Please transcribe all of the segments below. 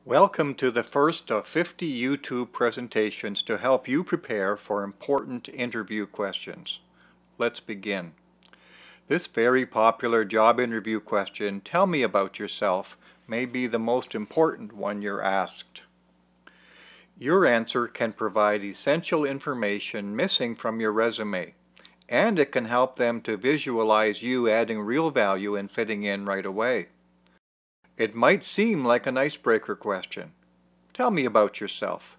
Welcome to the first of 50 YouTube presentations to help you prepare for important interview questions. Let's begin. This very popular job interview question, "Tell me about yourself," may be the most important one you're asked. Your answer can provide essential information missing from your resume, and it can help them to visualize you adding real value and fitting in right away. It might seem like an icebreaker question. Tell me about yourself.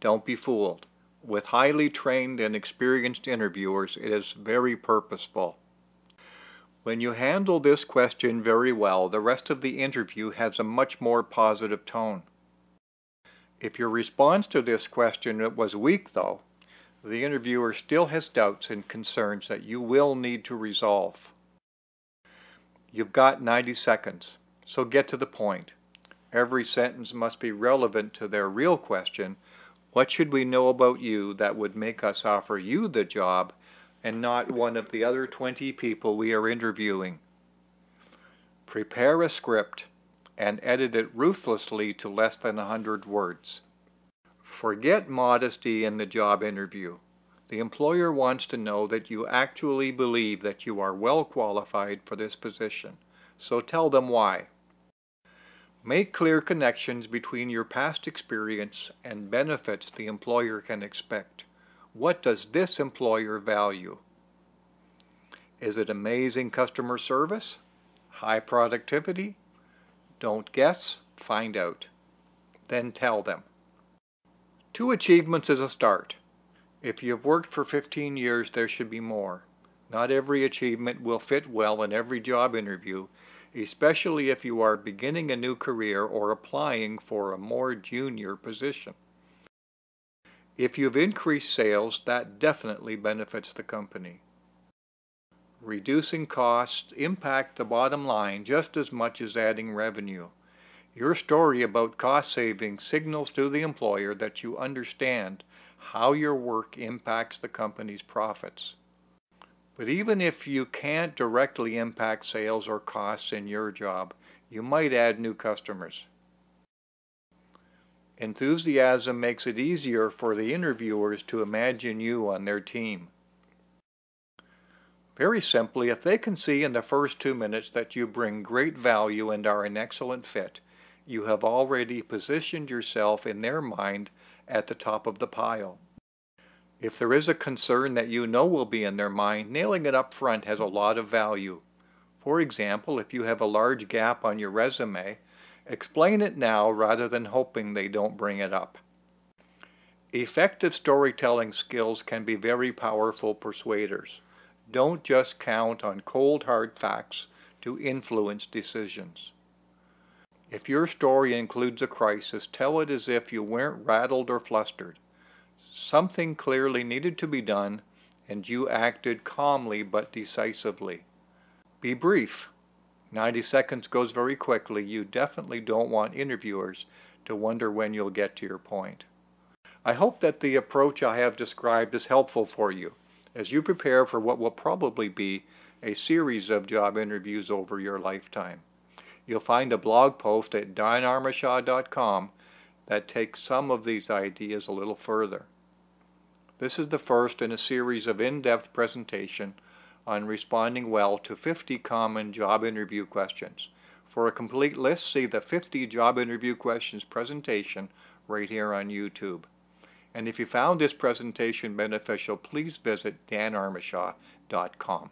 Don't be fooled. With highly trained and experienced interviewers, it is very purposeful. When you handle this question very well, the rest of the interview has a much more positive tone. If your response to this question was weak, though, the interviewer still has doubts and concerns that you will need to resolve. You've got 90 seconds. So get to the point. Every sentence must be relevant to their real question: what should we know about you that would make us offer you the job and not one of the other 20 people we are interviewing? Prepare a script and edit it ruthlessly to less than 100 words. Forget modesty in the job interview. The employer wants to know that you actually believe that you are well qualified for this position, so tell them why. Make clear connections between your past experience and benefits the employer can expect. What does this employer value? Is it amazing customer service? High productivity? Don't guess, find out. Then tell them. 2 achievements is a start. If you've worked for 15 years, there should be more. Not every achievement will fit well in every job interview, especially if you are beginning a new career or applying for a more junior position. If you've increased sales, that definitely benefits the company. Reducing costs impact the bottom line just as much as adding revenue. Your story about cost savings signals to the employer that you understand how your work impacts the company's profits. But even if you can't directly impact sales or costs in your job, you might add new customers. Enthusiasm makes it easier for the interviewers to imagine you on their team. Very simply, if they can see in the first 2 minutes that you bring great value and are an excellent fit, you have already positioned yourself in their mind at the top of the pile. If there is a concern that you know will be in their mind, nailing it up front has a lot of value. For example, if you have a large gap on your resume, explain it now rather than hoping they don't bring it up. Effective storytelling skills can be very powerful persuaders. Don't just count on cold hard facts to influence decisions. If your story includes a crisis, tell it as if you weren't rattled or flustered. Something clearly needed to be done, and you acted calmly but decisively. Be brief. 90 seconds goes very quickly. You definitely don't want interviewers to wonder when you'll get to your point. I hope that the approach I have described is helpful for you as you prepare for what will probably be a series of job interviews over your lifetime. You'll find a blog post at danarmashaw.com that takes some of these ideas a little further. This is the first in a series of in-depth presentation on responding well to 50 common job interview questions. For a complete list, see the 50 job interview questions presentation right here on YouTube. And if you found this presentation beneficial, please visit danarmashaw.com.